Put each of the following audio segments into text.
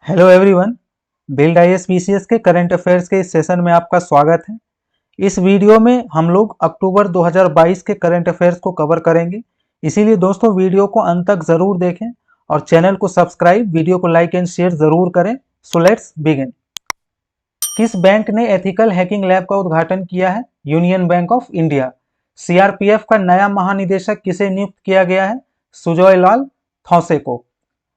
Hello everyone. Build IAS के current affairs के इस सेशन में आपका स्वागत है। इस वीडियो में हम लोग अक्टूबर 2022 के करंट अफेयर्स को कवर करेंगे। इसीलिए दोस्तों वीडियो को अंत तक जरूर देखें और चैनल को सब्सक्राइब, वीडियो को लाइक एंड शेयर जरूर करें। So let's begin. किस बैंक ने एथिकल हैकिंग लैब का उद्घाटन किया है? Union bank of India. CRPF का नया महानिदेशक किसे नियुक्त किया गया है? सुजॉय लाल थौसे को।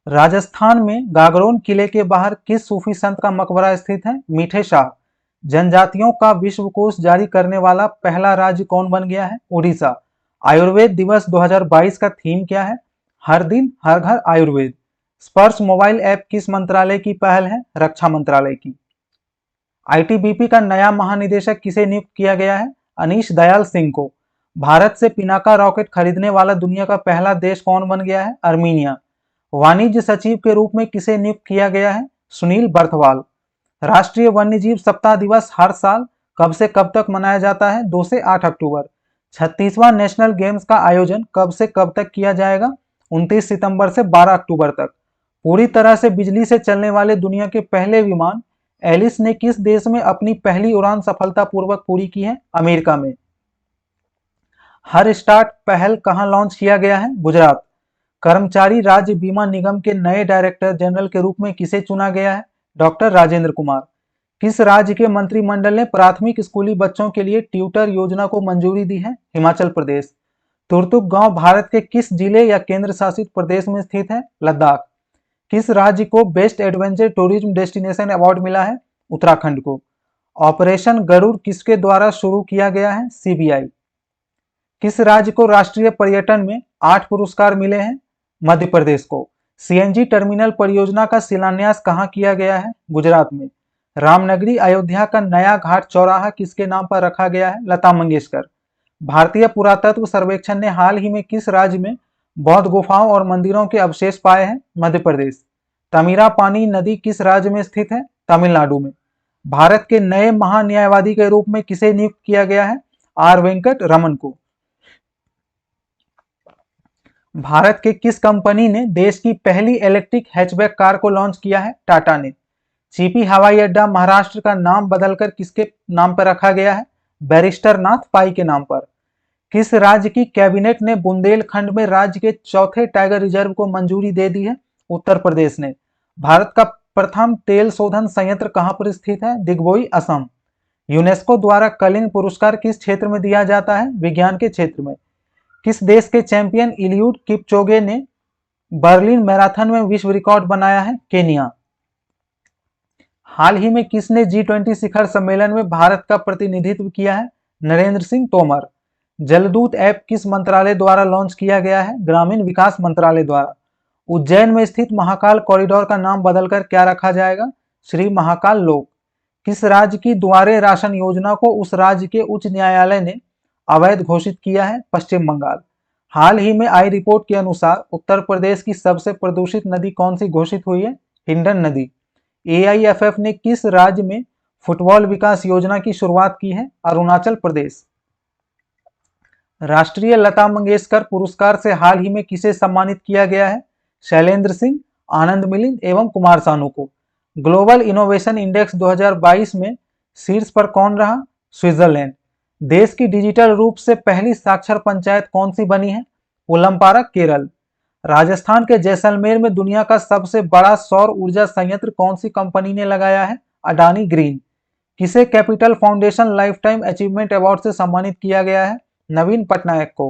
राजस्थान में गागरोन किले के बाहर किस सूफी संत का मकबरा स्थित है? मीठे शाह। जनजातियों का विश्वकोश जारी करने वाला पहला राज्य कौन बन गया है? उड़ीसा। आयुर्वेद दिवस 2022 का थीम क्या है? हर दिन हर घर आयुर्वेद। स्पर्श मोबाइल ऐप किस मंत्रालय की पहल है? रक्षा मंत्रालय की। आईटीबीपी का नया महानिदेशक किसे नियुक्त किया गया है? अनीश दयाल सिंह को। भारत से पिनाका रॉकेट खरीदने वाला दुनिया का पहला देश कौन बन गया है? आर्मीनिया। वाणिज्य सचिव के रूप में किसे नियुक्त किया गया है? सुनील बर्थवाल। राष्ट्रीय वन्यजीव सप्ताह दिवस हर साल कब से कब तक मनाया जाता है? 2 से 8 अक्टूबर। 36वां नेशनल गेम्स का आयोजन कब से कब तक किया जाएगा? 29 सितंबर से 12 अक्टूबर तक। पूरी तरह से बिजली से चलने वाले दुनिया के पहले विमान एलिस ने किस देश में अपनी पहली उड़ान सफलतापूर्वक पूरी की है? अमेरिका में। हर स्टार्ट पहल कहां लॉन्च किया गया है? गुजरात। कर्मचारी राज्य बीमा निगम के नए डायरेक्टर जनरल के रूप में किसे चुना गया है? डॉक्टर राजेंद्र कुमार। किस राज्य के मंत्रिमंडल ने प्राथमिक स्कूली बच्चों के लिए ट्यूटर योजना को मंजूरी दी है? हिमाचल प्रदेश। तुर्तुक गांव भारत के किस जिले या केंद्र शासित प्रदेश में स्थित है? लद्दाख। किस राज्य को best adventure tourism destination award मिला है? उत्तराखंड को। ऑपरेशन गरुड़ किसके द्वारा शुरू किया गया है? सीबीआई। किस राज्य को राष्ट्रीय पर्यटन में 8 पुरस्कार मिले हैं? मध्य प्रदेश को। सीएनजी टर्मिनल परियोजना का शिलान्यास कहां किया गया है? गुजरात में। रामनगरी अयोध्या का नया घाट चौराहा किसके नाम पर रखा गया है? लता मंगेशकर। भारतीय पुरातत्व सर्वेक्षण ने हाल ही में किस राज्य में बौद्ध गुफाओं और मंदिरों के अवशेष पाए हैं? मध्य प्रदेश। तमिरापानी नदी किस राज्य में स्थित है? तमिलनाडु में। भारत के नए महान्यायवादी के रूप में किसे नियुक्त किया गया है? आर वेंकट रमन को। भारत के किस कंपनी ने देश की पहली इलेक्ट्रिक हैचबैक कार को लॉन्च किया है? टाटा ने। चीपी हवाई अड्डा महाराष्ट्र का नाम बदलकर किसके नाम पर रखा गया है? बैरिस्टर नाथ पाई के नाम पर। किस राज्य की कैबिनेट ने बुंदेलखंड में राज्य के चौथे टाइगर रिजर्व को मंजूरी दे दी है? उत्तर प्रदेश ने। भारत का प्रथम तेल शोधन संयंत्र कहां पर स्थित है? दिग्बोई, असम। यूनेस्को द्वारा कलिंग पुरस्कार किस क्षेत्र में दिया जाता है? विज्ञान के क्षेत्र में। किस देश के चैंपियन इलियूड किपचोगे ने बर्लिन मैराथन में विश्व रिकॉर्ड बनाया है? केनिया। हाल ही में किसने G20 शिखर सम्मेलन में भारत का प्रतिनिधित्व किया है? नरेंद्र सिंह तोमर। जलदूत ऐप किस मंत्रालय द्वारा लॉन्च किया गया है? ग्रामीण विकास मंत्रालय द्वारा। उज्जैन में स्थित महाकाल कॉरिडोर का नाम बदलकर क्या रखा जाएगा? श्री महाकाल लोक। किस राज्य की दुआरे राशन योजना को उस राज्य के उच्च न्यायालय ने अवैध घोषित किया है? पश्चिम बंगाल। हाल ही में आई रिपोर्ट के अनुसार उत्तर प्रदेश की सबसे प्रदूषित नदी कौन सी घोषित हुई है? हिंडन नदी। एआईएफएफ ने किस राज्य में फुटबॉल विकास योजना की शुरुआत की है? अरुणाचल प्रदेश। राष्ट्रीय लता मंगेशकर पुरस्कार से हाल ही में किसे सम्मानित किया गया है? शैलेंद्र सिंह, आनंद मिलिंद एवं कुमार सानू को। ग्लोबल इनोवेशन इंडेक्स 2022 में शीर्ष पर कौन रहा? स्विट्जरलैंड। देश की डिजिटल रूप से पहली साक्षर पंचायत कौन सी बनी है? उलमपारा, केरल। राजस्थान के जैसलमेर में दुनिया का सबसे बड़ा सौर ऊर्जा संयंत्र कौन सी कंपनी ने लगाया है? अडानी ग्रीन। किसे capital foundation life time achievement award से सम्मानित किया गया है? नवीन पटनायक को।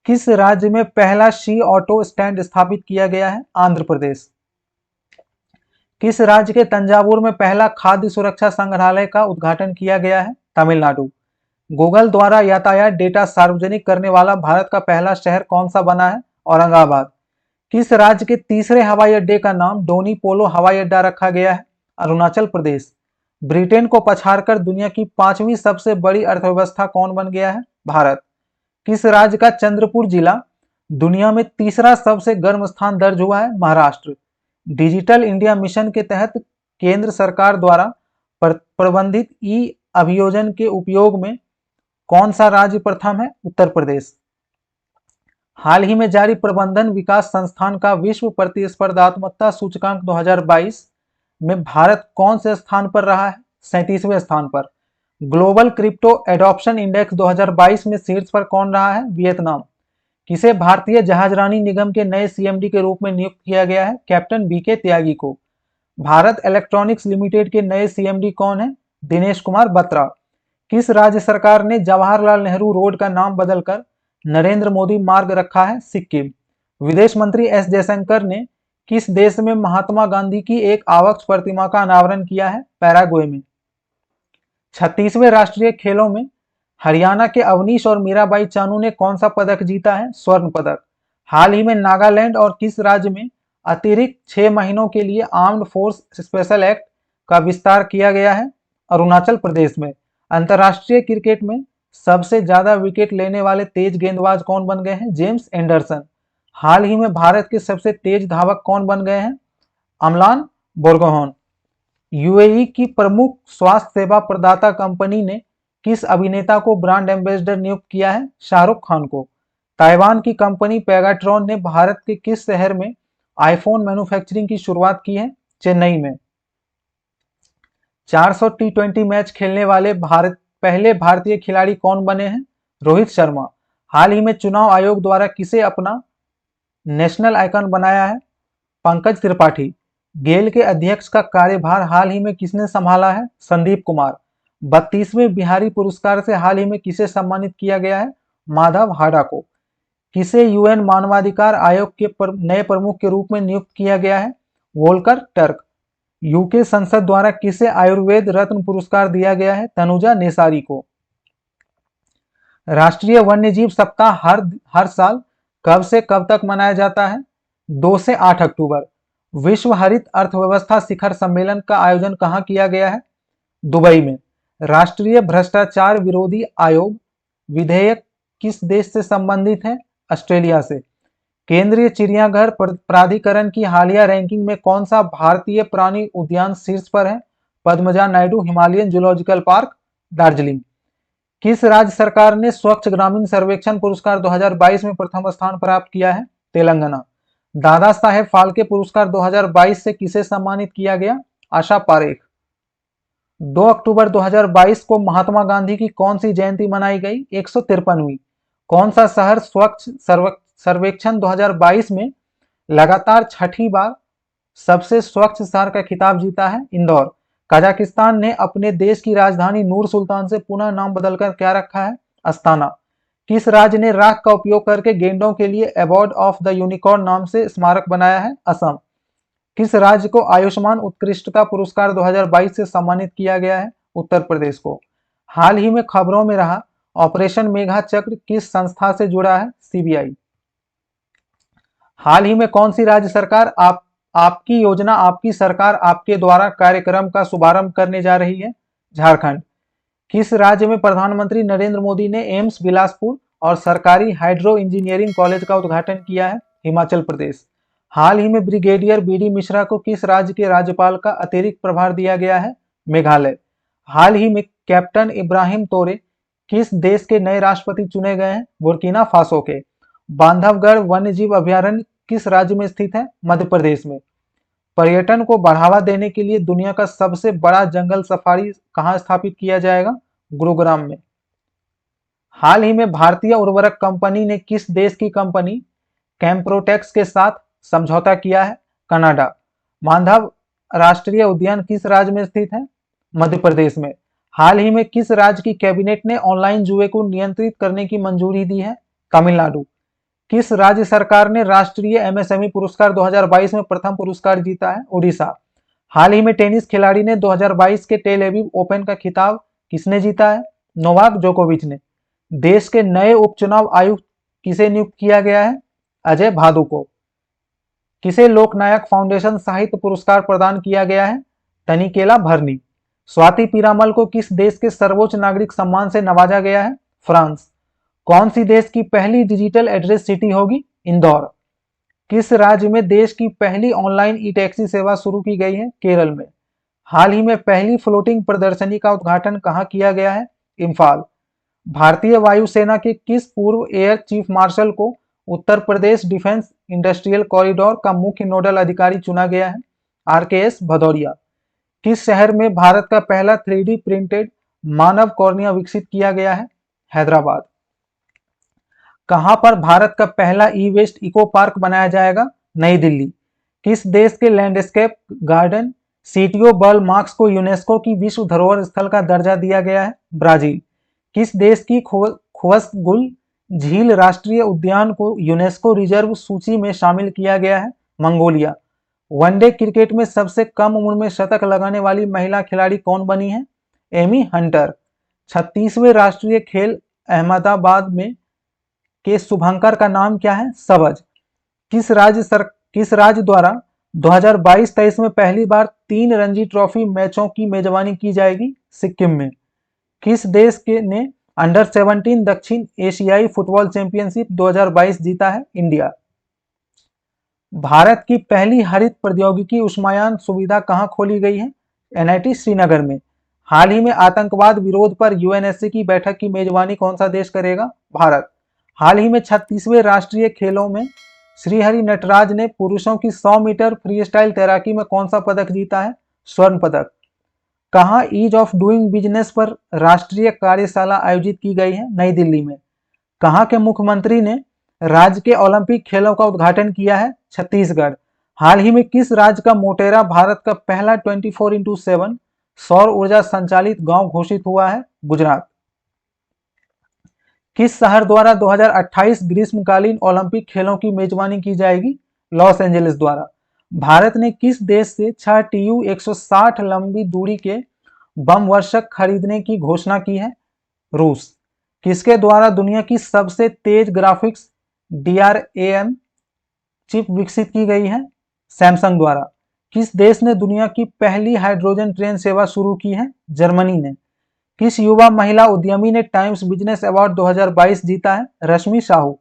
किस राज्य में पहला शी ऑटो स्टैंड स्थापित किया गया है? आंध्र प्रदेश। किस राज्य के तंजावुर में पहला खाद्य सुरक्षा संग्रहालय का उद्घाटन किया गया है? तमिलनाडु। गूगल द्वारा यातायात डेटा सार्वजनिक करने वाला भारत का पहला शहर कौन सा बना है? औरंगाबाद। किस राज्य के तीसरे हवाई अड्डे का नाम डोनी पोलो हवाई अड्डा रखा गया है? अरुणाचल प्रदेश। ब्रिटेन को पछाड़कर दुनिया की 5वीं सबसे बड़ी अर्थव्यवस्था कौन बन गया है? भारत। किस राज्य का चंद्रपुर जिला दुनिया में तीसरा सबसे गर्म स्थान दर्ज हुआ है? महाराष्ट्र। डिजिटल इंडिया मिशन के तहत केंद्र सरकार द्वारा प्रबंधित ई अभियोजन के उपयोग में कौन सा राज्य प्रथम है? उत्तर प्रदेश। हाल ही में जारी प्रबंधन विकास संस्थान का विश्व प्रतिस्पर्धात्मकता सूचकांक 2022 में भारत कौन से स्थान पर रहा है? 37वें स्थान पर। ग्लोबल क्रिप्टो एडॉप्शन इंडेक्स 2022 में शीर्ष पर कौन रहा है? वियतनाम। किसे भारतीय जहाजरानी निगम के नए सीएमडी के रूप में नियुक्त किया गया है? कैप्टन बीके त्यागी को। भारत इलेक्ट्रॉनिक्स लिमिटेड के नए सीएमडी कौन है? दिनेश कुमार बत्रा। किस राज्य सरकार ने जवाहरलाल नेहरू रोड का नाम बदलकर नरेंद्र मोदी मार्ग रखा है? सिक्किम। विदेश मंत्री एस जयशंकर ने किस देश में महात्मा गांधी की एक आवक्ष प्रतिमा का अनावरण किया है? पैराग्वे में। 36वें राष्ट्रीय खेलों में हरियाणा के अवनीश और मीराबाई चानू ने कौन सा पदक जीता है? स्वर्ण पदक। हाल ही में नागालैंड और किस राज्य में अतिरिक्त 6 महीनों के लिए आर्म्ड फोर्स स्पेशल एक्ट का विस्तार किया गया है? अरुणाचल प्रदेश में। अंतर्राष्ट्रीय क्रिकेट में सबसे ज्यादा विकेट लेने वाले तेज गेंदबाज कौन बन गए हैं? James Anderson. हाल ही में भारत के सबसे तेज धावक कौन बन गए हैं? अमलान बोर्गोहन। यूएई की प्रमुख स्वास्थ्य सेवा प्रदाता कंपनी ने किस अभिनेता को ब्रांड एम्बेसडर नियुक्त किया है? शाहरुख खान को। ताइवान की कंपनी पेगाट्रॉन ने भारत के किस शहर में आईफोन मैन्युफैक्चरिंग की शुरुआत की है? चेन्नई में। 400 टी20 मैच खेलने वाले पहले भारतीय खिलाड़ी कौन बने हैं? रोहित शर्मा। हाल ही में चुनाव आयोग द्वारा किसे अपना नेशनल आइकन बनाया है? पंकज त्रिपाठी। गेल के अध्यक्ष का कार्यभार हाल ही में किसने संभाला है? संदीप कुमार। 32वें बिहारी पुरस्कार से हाल ही में किसे सम्मानित किया गया है? माधव हाडा को। किसे यूएन मानवाधिकार आयोग के नए प्रमुख के रूप में नियुक्त किया गया है? Volker Turk. यूके संसद द्वारा किसे आयुर्वेद रत्न पुरस्कार दिया गया है? तनुजा नेसारी को। राष्ट्रीय वन्यजीव सप्ताह हर साल कब से कब तक मनाया जाता है? 2 से 8 अक्टूबर। विश्व हरित अर्थव्यवस्था शिखर सम्मेलन का आयोजन कहां किया गया है? दुबई में। राष्ट्रीय भ्रष्टाचार विरोधी आयोग विधेयक किस देश से संबंधित है? ऑस्ट्रेलिया से। केंद्रीय चिड़ियाघर प्राधिकरण की हालिया रैंकिंग में कौन सा भारतीय प्राणी उद्यान शीर्ष पर है? Padmaja Naidu Himalayan zoological park, Darjeeling. किस राज्य सरकार ने स्वच्छ ग्रामीण सर्वेक्षण पुरस्कार 2022 में प्रथम स्थान प्राप्त किया है? तेलंगाना। दादा साहेब फाल्के पुरस्कार 2022 से किसे सम्मानित किया गया? आशा पारेख। 2 अक्टूबर 2022 को महात्मा गांधी की कौन सी जयंती मनाई गई? 153वीं। कौन सा शहर स्वच्छ सर्वेक्षण 2022 में लगातार छठी बार सबसे स्वच्छ शहर का खिताब जीता है? इंदौर। कजाकिस्तान ने अपने देश की राजधानी नूर सुल्तान से पुनः नाम बदलकर क्या रखा है? अस्ताना। किस राज्य ने राख का उपयोग करके गेंडों के लिए अवार्ड ऑफ द यूनिकॉर्न नाम से स्मारक बनाया है? असम। किस राज्य को आयुष्मान उत्कृष्टता पुरस्कार 2022 से सम्मानित किया गया है? उत्तर प्रदेश को। हाल ही में खबरों में रहा ऑपरेशन मेघा चक्र किस संस्था से जुड़ा है? सीबीआई। हाल ही में कौन सी राज्य सरकार आपकी योजना आपकी सरकार आपके द्वारा कार्यक्रम का शुभारंभ करने जा रही है? झारखंड। किस राज्य में प्रधानमंत्री नरेंद्र मोदी ने एम्स बिलासपुर और सरकारी हाइड्रो इंजीनियरिंग कॉलेज का उद्घाटन किया है? हिमाचल प्रदेश। हाल ही में ब्रिगेडियर बीडी मिश्रा को किस राज्य के राज्यपाल का अतिरिक्त प्रभार दिया गया है? मेघालय। हाल ही में कैप्टन इब्राहिम तोरे किस देश के नए राष्ट्रपति चुने गए हैं? बुर्किना फासो के। बांधवगढ़ वन्यजीव अभयारण्य किस राज्य में स्थित है? मध्य प्रदेश में। पर्यटन को बढ़ावा देने के लिए दुनिया का सबसे बड़ा जंगल सफारी कहां स्थापित किया जाएगा? गुरुग्राम में। हाल ही में भारतीय उर्वरक कंपनी ने किस देश की कंपनी कैम्प्रोटेक्स के साथ समझौता किया है? कनाडा। मानव राष्ट्रीय उद्यान किस राज्य में स्थित है? मध्य प्रदेश में। हाल ही में किस राज्य की कैबिनेट ने ऑनलाइन जुए को नियंत्रित करने की मंजूरी दी है? तमिलनाडु। किस राज्य सरकार ने राष्ट्रीय एमएसएमई पुरस्कार 2022 में प्रथम पुरस्कार जीता है? उड़ीसा। हाल ही में टेनिस खिलाड़ी ने 2022 के टेल एविव ओपन का खिताब किसने जीता है? नोवाक जोकोविच ने। देश के नए उपचुनाव आयुक्त किसे नियुक्त किया गया है? अजय भादु को। किसे लोकनायक फाउंडेशन साहित्य पुरस्कार प्रदान किया गया है? तनिकेला भरनी। स्वाति पीरामल को किस देश के सर्वोच्च नागरिक सम्मान से नवाजा गया है? फ्रांस। कौन सी देश की पहली डिजिटल एड्रेस सिटी होगी? इंदौर। किस राज्य में देश की पहली ऑनलाइन ई टैक्सी सेवा शुरू की गई है? केरल में। हाल ही में पहली फ्लोटिंग प्रदर्शनी का उद्घाटन कहां किया गया है? इम्फाल। भारतीय वायुसेना के किस पूर्व एयर चीफ मार्शल को Uttar Pradesh defence industrial corridor का मुख्य नोडल अधिकारी चुना गया है? आरकेएस भदौरिया। किस शहर में भारत का पहला 3D प्रिंटेड मानव कॉर्निया विकसित किया गया है? हैदराबाद। कहां पर भारत का पहला ई वेस्ट इको पार्क बनाया जाएगा? नई दिल्ली। किस देश के लैंडस्केप गार्डन सीटियो बर्ल मार्क्स को यूनेस्को की विश्व धरोहर स्थल का दर्जा दिया गया है? ब्राजील। किस देश की खुवसगुल झील राष्ट्रीय उद्यान को यूनेस्को रिजर्व सूची में शामिल किया गया है? मंगोलिया। वनडे क्रिकेट में सबसे कम उम्र में शतक लगाने वाली महिला खिलाड़ी कौन बनी है? Amy Hunter. 36वें राष्ट्रीय खेल अहमदाबाद में के शुभंकर का नाम क्या है? सबज। किस राज्य द्वारा 2022-23 में पहली बार 3 रणजी ट्रॉफी मैचों की मेजबानी की जाएगी? सिक्किम में। किस देश के ने अंडर 17 दक्षिण एशियाई फुटबॉल चैंपियनशिप 2022 जीता है? इंडिया। भारत की पहली हरित प्रौद्योगिकी ऊष्मायान सुविधा कहां खोली गई है? एनआईटी श्रीनगर में। हाल ही में आतंकवाद विरोध पर यूएनएससी की बैठक की मेजबानी कौन सा देश करेगा? भारत। हाल ही में 36वें राष्ट्रीय खेलों में श्रीहरि नटराज ने पुरुषों की 100 मीटर फ्री स्टाइल तैराकी में कौन सा पदक जीता है? स्वर्ण पदक। कहां ईज ऑफ डूइंग बिजनेस पर राष्ट्रीय कार्यशाला आयोजित की गई है? नई दिल्ली में। कहां के मुख्यमंत्री ने राज्य के ओलंपिक खेलों का उद्घाटन किया है? छत्तीसगढ़। हाल ही में किस राज्य का मोटेरा भारत का पहला 24x7 सौर ऊर्जा संचालित गांव घोषित हुआ है? गुजरात। किस शहर द्वारा 2028 ग्रीष्मकालीन ओलंपिक खेलों की मेजबानी की जाएगी? लॉस एंजलिस द्वारा। भारत ने किस देश से 6 TU 160 लंबी दूरी के बम वर्षक खरीदने की घोषणा की है? रूस। किसके द्वारा दुनिया की सबसे तेज ग्राफिक्स DRAM चिप विकसित की गई है? सैमसंग द्वारा। किस देश ने दुनिया की पहली हाइड्रोजन ट्रेन सेवा शुरू की है? जर्मनी ने। किस युवा महिला उद्यमी ने टाइम्स बिजनेस अवार्ड 2022 जीता है? रश्मि साहू।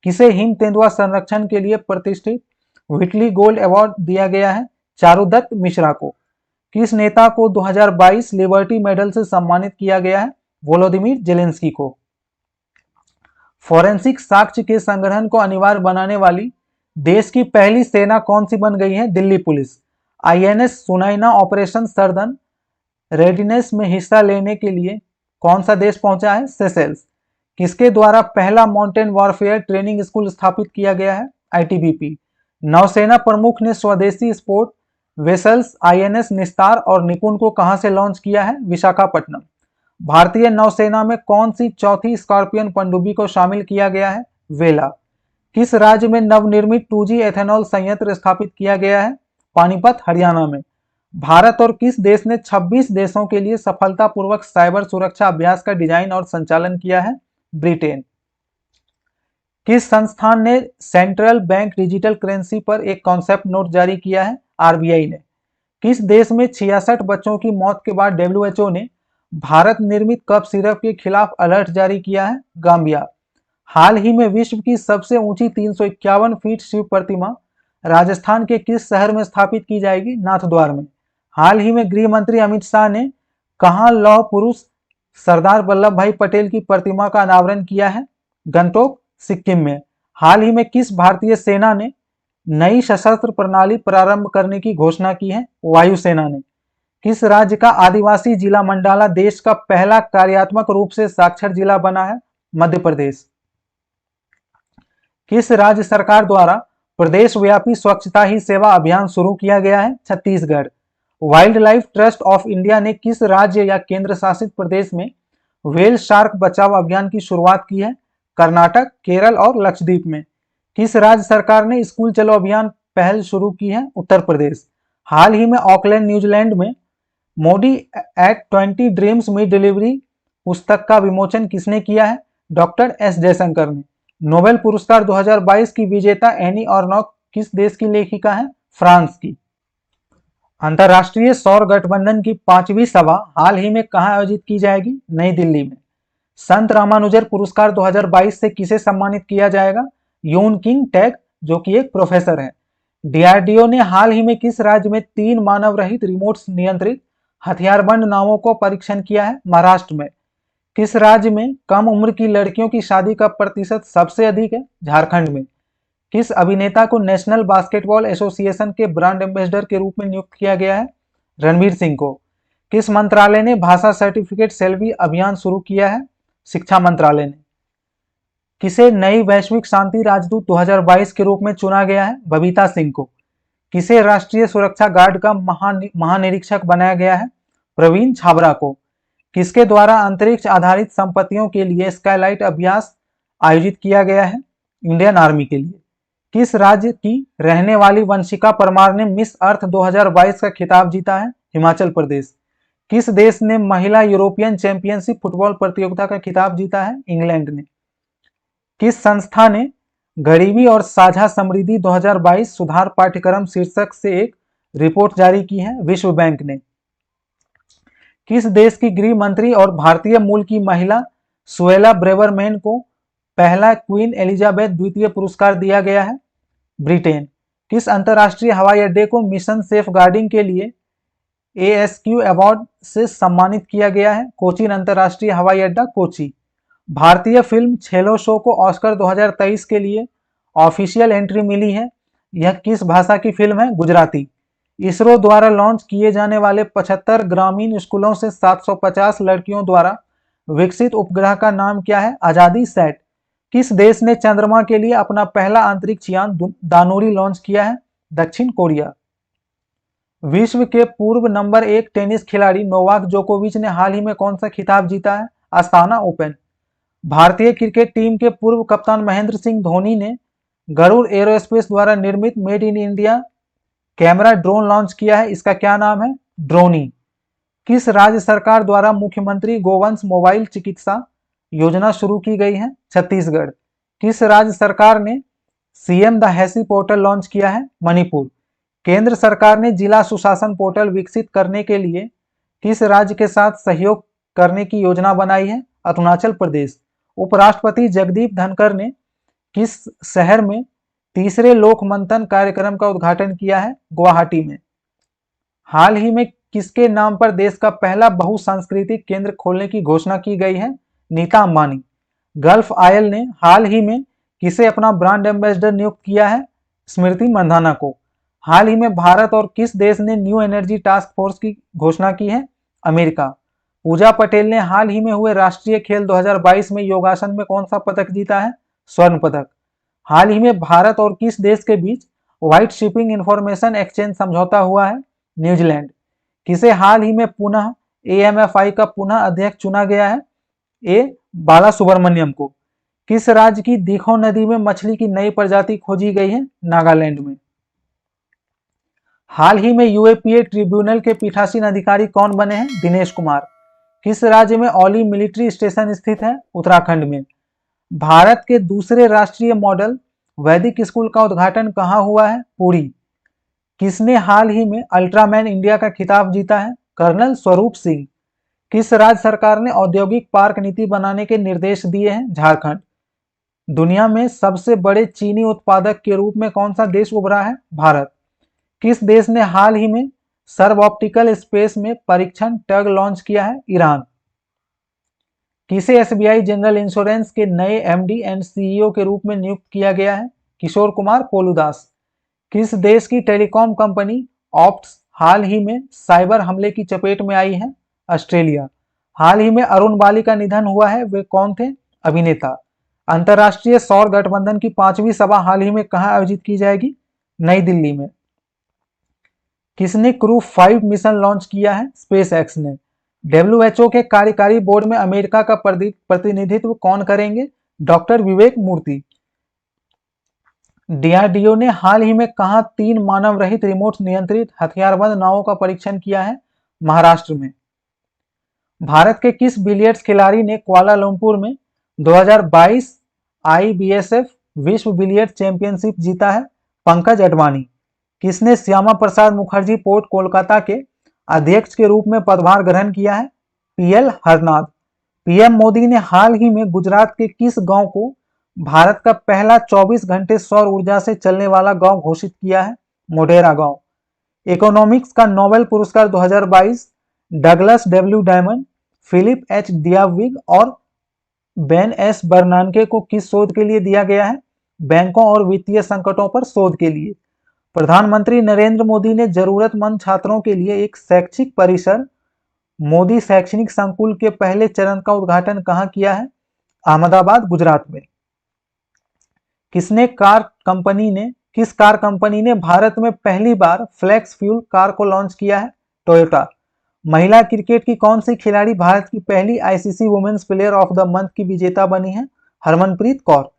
किसे हिम तेंदुआ संरक्षण के लिए प्रतिष्ठित व्हिटली गोल्ड अवार्ड दिया गया है? चारुदत्त मिश्रा को। किस नेता को 2022 लिबर्टी मेडल से सम्मानित किया गया है? वोलोदिमीर जेलेंस्की को। फोरेंसिक साक्ष्य के संग्रहण को अनिवार्य बनाने वाली देश की पहली सेना कौन सी बन गई है? Delhi police. INS Sunaina operation southern readiness में हिस्सा लेने के लिए कौन सा देश पहुंचा है? सेशेल्स। किसके द्वारा पहला माउंटेन वॉरफेयर ट्रेनिंग स्कूल स्थापित किया गया है? ITBP। नौसेना प्रमुख ने स्वदेशी स्पोर्ट वेसल्स INS निस्तार और निपुण को कहां से लॉन्च किया है? विशाखापट्टनम। भारतीय नौसेना में कौन सी चौथी स्कॉर्पियन पनडुब्बी को शामिल किया गया है? वेला। किस राज्य में नवनिर्मित 2G एथेनॉल संयंत्र स्थापित किया गया है? पानीपत हरियाणा में। भारत और किस देश ने 26 देशों के लिए सफलतापूर्वक साइबर सुरक्षा अभ्यास का डिजाइन और संचालन किया है? ब्रिटेन। किस संस्थान ने सेंट्रल बैंक डिजिटल करेंसी पर एक कॉन्सेप्ट नोट जारी किया है? RBI ने। किस देश में 66 बच्चों की मौत के बाद WHO ने भारत निर्मित कफ सिरप के खिलाफ अलर्ट जारी किया है? गाम्बिया। हाल ही में विश्व की सबसे ऊंची 351 फीट शिव प्रतिमा राजस्थान के किस शहर में स्थापित की जाएगी? नाथद्वार में। हाल ही में गृह मंत्री अमित शाह ने कहां लौह पुरुष सरदार वल्लभ भाई पटेल की प्रतिमा का अनावरण किया है? गंगटोक सिक्किम में। हाल ही में किस भारतीय सेना ने नई सशस्त्र प्रणाली प्रारंभ करने की घोषणा की है? वायुसेना ने। किस राज्य का आदिवासी जिला मंडाला देश का पहला कार्यात्मक रूप से साक्षर जिला बना है? मध्य प्रदेश। किस राज्य सरकार द्वारा प्रदेश व्यापी स्वच्छता ही सेवा अभियान शुरू किया गया है? Chhattisgarh. Wild life trust of India ने किस राज्य या केंद्र शासित प्रदेश में व्हेल शार्क बचाव अभियान की शुरुआत की है? कर्नाटक, केरल और लक्षद्वीप में। किस राज्य सरकार ने स्कूल चलो अभियान पहल शुरू की है? उत्तर प्रदेश। हाल ही में ऑकलैंड न्यूजीलैंड में मोदी एट 20 ड्रीम्स में डिलीवरी पुस्तक का विमोचन किसने किया है? डॉक्टर S जयशंकर ने। नोबेल पुरस्कार 2022 की विजेता एनी ऑर्नॉक किस देश की लेखिका है? फ्रांस की। अंतर्राष्ट्रीय सौर गठबंधन की 5वीं सभा हाल ही में कहां आयोजित की जाएगी? नई दिल्ली में। संत रामानुजर पुरस्कार 2022 से किसे सम्मानित किया जाएगा? यून किंग टैग, जो कि एक प्रोफेसर है। DRDO ने हाल ही में किस राज्य में 3 मानव रहित रिमोट नियंत्रित हथियारबंद नावों को परीक्षण किया है? महाराष्ट्र में। किस राज्य में कम उम्र की लड़कियों की शादी का प्रतिशत सबसे अधिक है? झारखंड में। किस अभिनेता को नेशनल बास्केटबॉल एसोसिएशन के ब्रांड एम्बेसडर के रूप में नियुक्त किया गया है? रणवीर सिंह को। किस मंत्रालय ने भाषा सर्टिफिकेट सेल्वी अभियान शुरू किया है? शिक्षा मंत्रालय ने। किसे नई वैश्विक शांति राजदूत 2022 के रूप में चुना गया है? बबीता सिंह को। किसे राष्ट्रीय सुरक्षा गार्ड का महानिरीक्षक बनाया गया है? प्रवीण छाबरा को। किसके द्वारा अंतरिक्ष आधारित संपत्तियों के लिए स्काईलाइट अभ्यास आयोजित किया गया है? इंडियन आर्मी के लिए। किस राज्य की रहने वाली वंशिका परमार ने मिस अर्थ 2022 का खिताब जीता है? हिमाचल प्रदेश। किस देश ने महिला यूरोपियन चैंपियनशिप फुटबॉल प्रतियोगिता का खिताब जीता है? इंग्लैंड ने। किस संस्था ने गरीबी और साझा समृद्धि 2022 सुधार पाठ्यक्रम शीर्षक से एक रिपोर्ट जारी की है? विश्व बैंक ने। किस देश की गृह मंत्री और भारतीय मूल की महिला सुएला ब्रेवरमैन को पहला क्वीन एलिजाबेथ द्वितीय पुरस्कार दिया गया है? ब्रिटेन। किस अंतर्राष्ट्रीय हवाई अड्डे को मिशन सेफ गार्डिंग के लिए ASQ अवार्ड से सम्मानित किया गया है? कोचीन अंतर्राष्ट्रीय हवाई अड्डा, कोची। भारतीय फिल्म छेलो शो को ऑस्कर 2023 के लिए ऑफिशियल एंट्री मिली है। यह किस भाषा की फिल्म है? गुजराती। इसरो द्वारा लॉन्च किए जाने वाले 75 ग्रामीण स्कूलों से 750 लड़कियों द्वारा विकसित उपग्रह का नाम क्या है? आजादी सैट। किस देश ने चंद्रमा के लिए अपना पहला अंतरिक्ष यान दानोरी लॉन्च किया है? दक्षिण कोरिया। विश्व के पूर्व नंबर 1 टेनिस खिलाड़ी नोवाक जोकोविच ने हाल ही में कौन सा खिताब जीता है? Astana open. भारतीय क्रिकेट टीम के पूर्व कप्तान महेंद्र सिंह धोनी ने गरुड़ एरोस्पेस द्वारा निर्मित made in India camera drone launch किया है। इसका क्या नाम है? ड्रोनी। किस राज्य सरकार द्वारा मुख्यमंत्री गोवंश मोबाइल चिकित्सा योजना शुरू की गई है? छत्तीसगढ़। किस राज्य सरकार ने CM द हैसी पोर्टल लॉन्च किया है? मणिपुर। केंद्र सरकार ने जिला सुशासन पोर्टल विकसित करने के लिए किस राज्य के साथ सहयोग करने की योजना बनाई है? अरुणाचल प्रदेश। उपराष्ट्रपति जगदीप धनखड़ ने किस शहर में तीसरे लोक मंथन कार्यक्रम का उद्घाटन किया है? गुवाहाटी में। हाल ही में किसके नाम पर देश का पहला बहुसांस्कृतिक केंद्र खोलने की घोषणा की गई है? नीता अंबानी। गल्फ ऑयल ने हाल ही में किसे अपना ब्रांड एम्बेसडर नियुक्त किया है? स्मृति मंधाना को। हाल ही में भारत और किस देश ने न्यू एनर्जी टास्क फोर्स की घोषणा की है? अमेरिका। पूजा पटेल ने हाल ही में हुए राष्ट्रीय खेल 2022 में योगासन में कौन सा पदक जीता है? स्वर्ण पदक। हाल ही में भारत और किस देश के बीच व्हाइट शिपिंग इंफॉर्मेशन एक्सचेंज समझौता हुआ है? न्यूजीलैंड। किसे हाल ही में पुनः AMFI का पुनः अध्यक्ष चुना गया है? बाला सुब्रमण्यम को। किस राज्य की दीखो नदी में मछली की नई प्रजाति खोजी गई है? नागालैंड में। हाल ही में UAPA ट्रिब्यूनल के पीठासीन अधिकारी कौन बने हैं? दिनेश कुमार। किस राज्य में औली मिलिट्री स्टेशन स्थित है? उत्तराखंड में। भारत के दूसरे राष्ट्रीय मॉडल वैदिक स्कूल का उद्घाटन कहां हुआ है? पुरी। किसने हाल ही में अल्ट्रामैन इंडिया का खिताब जीता है? कर्नल स्वरूप सिंह। किस राज्य सरकार ने औद्योगिक पार्क नीति बनाने के निर्देश दिए हैं? झारखंड। दुनिया में सबसे बड़े चीनी उत्पादक के रूप में कौन सा देश उभरा है? भारत। किस देश ने हाल ही में सर्व ऑप्टिकल स्पेस में परीक्षण टग लॉन्च किया है? ईरान। किसे SBI जनरल इंश्योरेंस के नए MD एंड CEO के रूप में नियुक्त किया गया है? किशोर कुमार कोलुदास। किस देश की टेलीकॉम कंपनी ऑप्ट्स हाल ही में साइबर हमले की चपेट में आई है? ऑस्ट्रेलिया। हाल ही में अरुण बाली का निधन हुआ है, वे कौन थे? अभिनेता। अंतर्राष्ट्रीय सौर गठबंधन की 5वीं सभा हाल ही में कहां आयोजित की जाएगी? नई दिल्ली में। किसने क्रू 5 मिशन लॉन्च किया है? SpaceX ने। WHO के कार्यकारी बोर्ड में अमेरिका का प्रतिनिधित्व कौन करेंगे? डॉक्टर विवेक मूर्ति। DRDO ने हाल ही में कहां 3 मानव रहित रिमोट नियंत्रित हथियारबंद नावों का परीक्षण किया है? महाराष्ट्र में। भारत के किस बिलियर्ड्स खिलाड़ी ने कुआलालंपुर में 2022 IBSF विश्व बिलियर्ड चैंपियनशिप जीता है? पंकज अडवाणी। किसने श्यामा प्रसाद मुखर्जी पोर्ट कोलकाता के अध्यक्ष के रूप में पदभार ग्रहण किया है? PL हरनाथ। PM मोदी ने हाल ही में गुजरात के किस गांव को भारत का पहला 24 घंटे सौर ऊर्जा से चलने वाला गांव घोषित किया है? मोढेरा गांव। इकोनॉमिक्स का नोबेल पुरस्कार 2022 Douglas W Diamond, Philip H Dybvig और बेन S बर्नानके को किस शोध के लिए दिया गया है? बैंकों और वित्तीय संकटों पर शोध के लिए। प्रधानमंत्री नरेंद्र मोदी ने जरूरतमंद छात्रों के लिए एक शैक्षिक परिसर मोदी शैक्षणिक संकुल के पहले चरण का उद्घाटन कहां किया है? अहमदाबाद, गुजरात में। किस कार कंपनी ने भारत में पहली बार फ्लेक्स फ्यूल कार को लॉन्च किया है? टोयोटा। महिला क्रिकेट की कौन सी खिलाड़ी भारत की पहली ICC women's player of the month की विजेता बनी है? हरमनप्रीत कौर।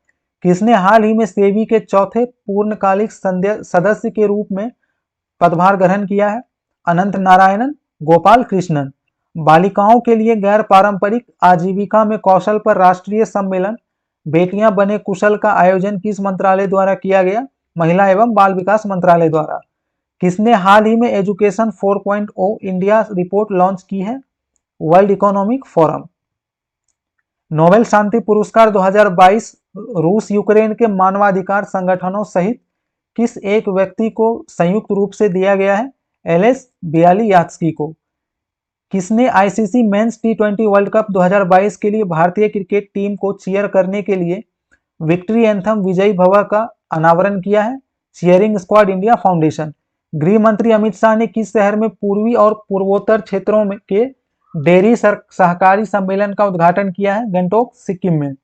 किसने हाल ही में सेबी के चौथे पूर्णकालिक सदस्य के रूप में पदभार ग्रहण किया है? अनंत नारायणन, गोपाल कृष्णन। बालिकाओं के लिए गैर पारंपरिक आजीविका में कौशल पर राष्ट्रीय सम्मेलन बेटियां बने कुशल का आयोजन किस मंत्रालय द्वारा किया गया? महिला एवं बाल विकास मंत्रालय द्वारा। किसने हाल ही में एजुकेशन 4.0 इंडिया रिपोर्ट लॉन्च की है? World economic forum. नोबेल शांति पुरस्कार 2022 रूस यूक्रेन के मानवाधिकार संगठनों सहित किस एक व्यक्ति को संयुक्त रूप से दिया गया है? एलेस बियालियात्स्की को। किसने आईसीसी मेंस टी20 वर्ल्ड कप 2022 के लिए भारतीय क्रिकेट टीम को चीयर करने के लिए विक्ट्री एंथम विजयी भव का अनावरण किया है? Cheering squad India foundation. गृह मंत्री अमित शाह ने किस शहर में पूर्वी और पूर्वोत्तर क्षेत्रों में के डेयरी सहकारी सम्मेलन का उद्घाटन किया है? गंगटोक, सिक्किम में।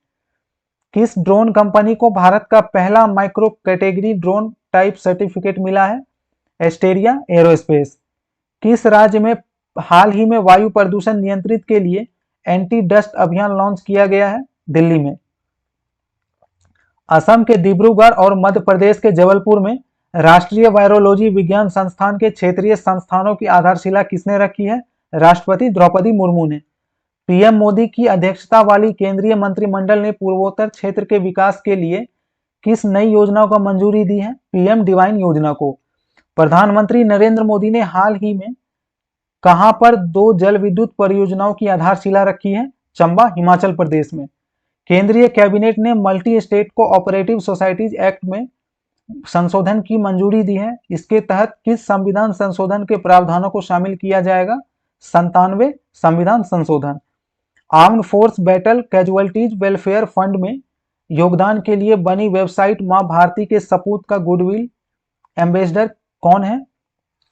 किस ड्रोन कंपनी को भारत का पहला micro category drone type certificate मिला है? एस्टेरिया एरोस्पेस। किस राज्य में हाल ही में वायु प्रदूषण नियंत्रित के लिए एंटी डस्ट अभियान लॉन्च किया गया है? दिल्ली में। असम के डिब्रूगढ़ और मध्य प्रदेश के जबलपुर में राष्ट्रीय वायरोलॉजी विज्ञान संस्थान के क्षेत्रीय संस्थानों की आधारशिला किसने रखी है? राष्ट्रपति द्रौपदी मुर्मू ने। पीएम मोदी की अध्यक्षता वाली केंद्रीय मंत्रिमंडल ने पूर्वोत्तर क्षेत्र के विकास के लिए किस नई योजना को मंजूरी दी है? पीएम डिवाइन योजना को। प्रधानमंत्री नरेंद्र मोदी ने हाल ही में कहां पर 2 जल विद्युत परियोजनाओं की आधारशिला रखी है? चंबा, हिमाचल प्रदेश में। केंद्रीय कैबिनेट ने multi state cooperative societies act में संशोधन की मंजूरी दी है। इसके तहत किस संविधान संशोधन के प्रावधानों को शामिल किया जाएगा? 97वें संविधान संशोधन। Armed force battle casualties welfare fund में योगदान के लिए बनी वेबसाइट मां भारती के सपूत का गुडविल एम्बेसडर कौन है?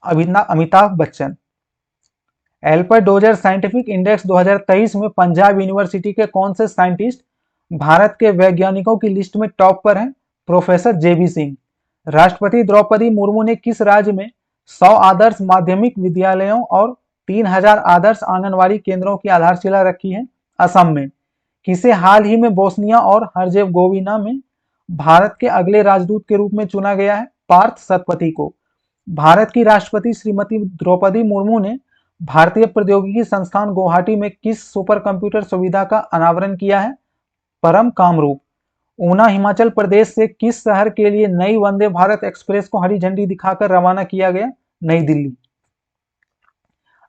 Amitabh Bachchan. Alper Doger scientific index 2023 में पंजाब यूनिवर्सिटी के कौन से साइंटिस्ट भारत के वैज्ञानिकों की लिस्ट में टॉप पर हैं? प्रोफेसर जेबी सिंह। राष्ट्रपति द्रौपदी मुर्मू ने किस राज्य में 100 आदर्श माध्यमिक विद्यालयों और 3000 आदर्श आंगनवाड़ी केंद्रों की आधारशिला रखी है? असम में। किसे हाल ही में बोस्निया और हर्जेगोविना में भारत के अगले राजदूत के रूप में चुना गया है? पार्थ सतपथी को। भारत की राष्ट्रपति श्रीमती द्रौपदी मुर्मू ने भारतीय प्रौद्योगिकी संस्थान गुवाहाटी में किस सुपर कंप्यूटर सुविधा का अनावरण किया है? परम कामरूप। ऊना, हिमाचल प्रदेश से किस शहर के लिए नई वंदे भारत एक्सप्रेस को हरी झंडी दिखाकर रवाना किया गया? नई दिल्ली।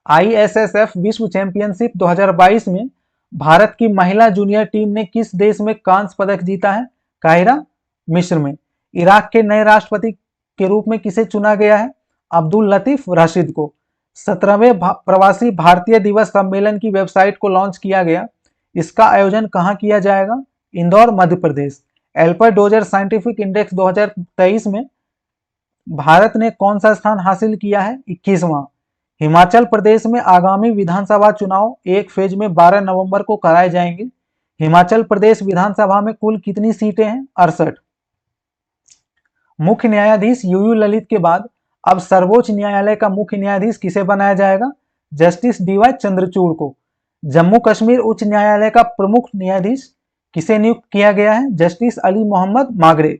आईएसएसएफ विश्व चैंपियनशिप 2022 में भारत की महिला जूनियर टीम ने किस देश में कांस्य पदक जीता है? काहिरा, मिस्र में। इराक के नए राष्ट्रपति के रूप में किसे चुना गया है? अब्दुल लतीफ राशिद को। 17वें प्रवासी भारतीय दिवस सम्मेलन की वेबसाइट को लॉन्च किया गया। इसका आयोजन कहां किया जाएगा? Indore, Madhya Pradesh. एल्पर Doger scientific index 2023 में भारत ने कौन सा स्थान हासिल किया है? 21वां। हिमाचल प्रदेश में आगामी विधानसभा चुनाव एक फेज में 12 नवंबर को कराए जाएंगे। हिमाचल प्रदेश विधानसभा में कुल कितनी सीटें हैं? 68। मुख्य न्यायाधीश यूयू ललित के बाद अब सर्वोच्च न्यायालय का मुख्य न्यायाधीश किसे बनाया जाएगा? जस्टिस डीवाई चंद्रचूड़ को। जम्मू कश्मीर उच्च न्यायालय का प्रमुख न्यायाधीश किसे नियुक्त किया गया है? जस्टिस अली मोहम्मद मागरे।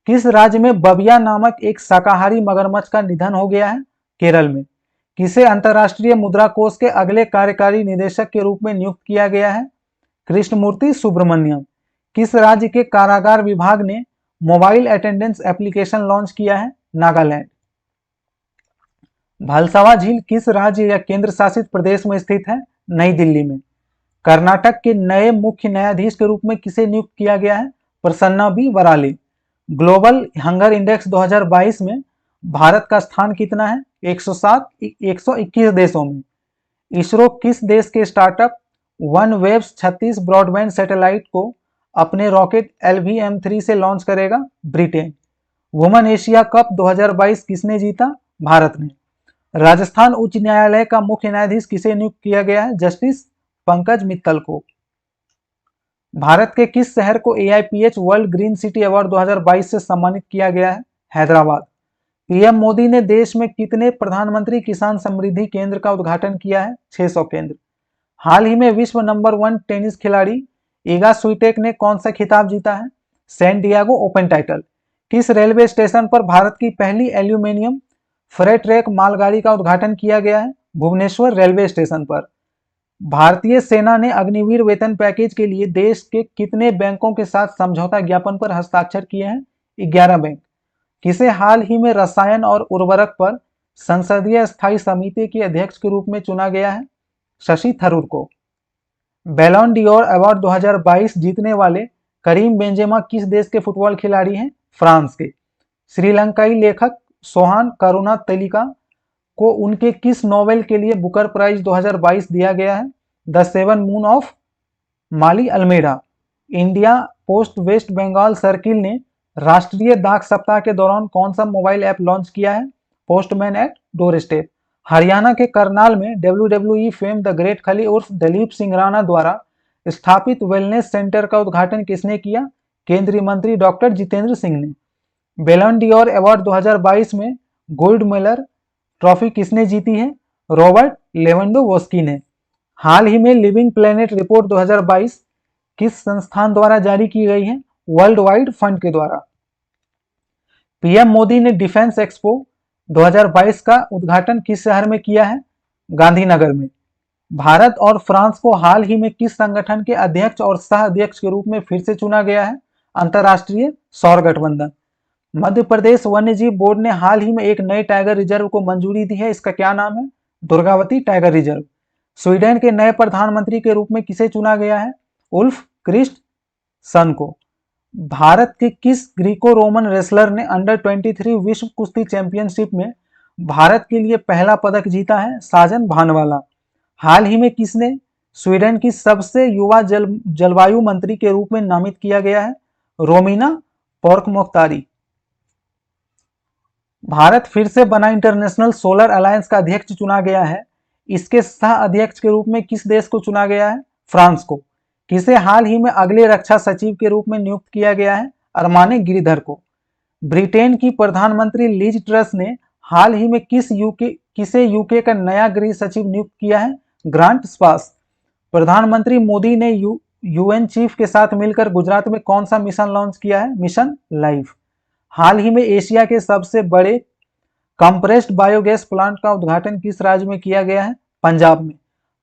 किस राज्य में बबिया नामक एक शाकाहारी मगरमच्छ का निधन हो गया है? केरल में। किसे अंतर्राष्ट्रीय मुद्रा कोष के अगले कार्यकारी निदेशक के रूप में नियुक्त किया गया है? कृष्णमूर्ति सुब्रमण्यम। किस राज्य के कारागार विभाग ने मोबाइल अटेंडेंस एप्लीकेशन लॉन्च किया है? नागालैंड। भालसावा झील किस राज्य या केंद्र शासित प्रदेश में स्थित है? नई दिल्ली में। कर्नाटक के नए मुख्य न्यायाधीश के रूप में किसे नियुक्त किया गया है? Prasanna B Varale. Global hunger index 2022 में भारत का स्थान कितना है? 121 देशों में। इसरो किस देश के startup one waves 36 broadband satellite को अपने रॉकेट LVM-3 से लॉन्च करेगा? ब्रिटेन। वुमेन एशिया कप 2022 किसने जीता? भारत ने। राजस्थान उच्च न्यायालय का मुख्य न्यायाधीश किसे नियुक्त किया गया है? जस्टिस पंकज मित्तल को। भारत के किस शहर को AIPH world green city award 2022 से सम्मानित किया गया है? हैदराबाद। पीएम मोदी ने देश में कितने प्रधानमंत्री किसान समृद्धि केंद्र का उद्घाटन किया है? 600 केंद्र। हाल ही में विश्व नंबर 1 टेनिस खिलाड़ी इगा स्विटेक ने कौन सा खिताब जीता है? San Diego open title. किस रेलवे स्टेशन पर भारत की पहली एल्यूमिनियम फ्रेट ट्रैक मालगाड़ी का उद्घाटन किया गया है? भुवनेश्वर रेलवे स्टेशन पर। भारतीय सेना ने अग्निवीर वेतन पैकेज के लिए देश के कितने बैंकों के साथ समझौता ज्ञापन पर हस्ताक्षर किए हैं? 11 बैंक। किसे हाल ही में रसायन और उर्वरक पर संसदीय स्थायी समिति के अध्यक्ष के रूप में चुना गया है? शशि थरूर को। बैलोन डियोर अवार्ड 2022 जीतने वाले करीम बेंजेमा किस देश के फुटबॉल खिलाड़ी हैं? फ्रांस के। श्रीलंकाई लेखक सोहान करुणातिलका को उनके किस नॉवेल के लिए बुकर प्राइज 2022 दिया गया है? The seven moon of Maali Almeida. India Post West Bengal circle ने राष्ट्रीय डाक सप्ताह के दौरान कौन सा मोबाइल ऐप लॉन्च किया है? Postman at door step. Haryana के करनाल में WWE फेम द ग्रेट खली उर्फ दलीप सिंह राणा द्वारा स्थापित वेलनेस सेंटर का उद्घाटन किसने किया? केंद्रीय मंत्री डॉक्टर जितेंद्र सिंह ने। बैलोन डियोर अवार्ड 2022 में गोल्ड मेडल ट्रॉफी किसने जीती है? रॉबर्ट लेवेंडोवस्की ने। हाल ही में लिविंग प्लेनेट रिपोर्ट 2022 किस संस्थान द्वारा जारी की गई है? वर्ल्ड वाइड फंड के द्वारा। पीएम मोदी ने डिफेंस एक्सपो 2022 का उद्घाटन किस शहर में किया है? गांधीनगर में। भारत और फ्रांस को हाल ही में किस संगठन के अध्यक्ष और सह अध्यक्ष के रूप में फिर से चुना गया है? अंतरराष्ट्रीय सौर गठबंधन। मध्य प्रदेश वन्य जीव बोर्ड ने हाल ही में एक नए टाइगर रिजर्व को मंजूरी दी है। इसका क्या नाम है? Durgavati tiger reserve. स्वीडन के नए प्रधानमंत्री के रूप में किसे चुना गया है? उल्फ क्रिस्टसन को। भारत के किस ग्रीको रोमन रेसलर ने अंडर 23 विश्व कुश्ती चैंपियनशिप में भारत के लिए पहला पदक जीता है? साजन भानवाला। हाल ही में किसने स्वीडन की सबसे युवा जलवायु मंत्री के रूप में नामित किया गया है? रोमिना पोर्कमोक्तारी। भारत फिर से बना इंटरनेशनल सोलर अलायंस का अध्यक्ष चुना गया है। इसके सह अध्यक्ष के रूप में किस देश को चुना गया है? फ्रांस को। किसे हाल ही में अगले रक्षा सचिव के रूप में नियुक्त किया गया है? अरमाने गिरिधर को। ब्रिटेन की प्रधानमंत्री लिज ट्रस ने हाल ही में किसे यूके का नया गृह सचिव नियुक्त किया है? ग्रांट स्पास। प्रधानमंत्री मोदी ने यूएन चीफ के साथ मिलकर गुजरात में कौन सा मिशन लॉन्च किया है? Mission life. हाल ही में एशिया के सबसे बड़े कंप्रेस्ड बायोगैस प्लांट का उद्घाटन किस राज्य में किया गया है? पंजाब में।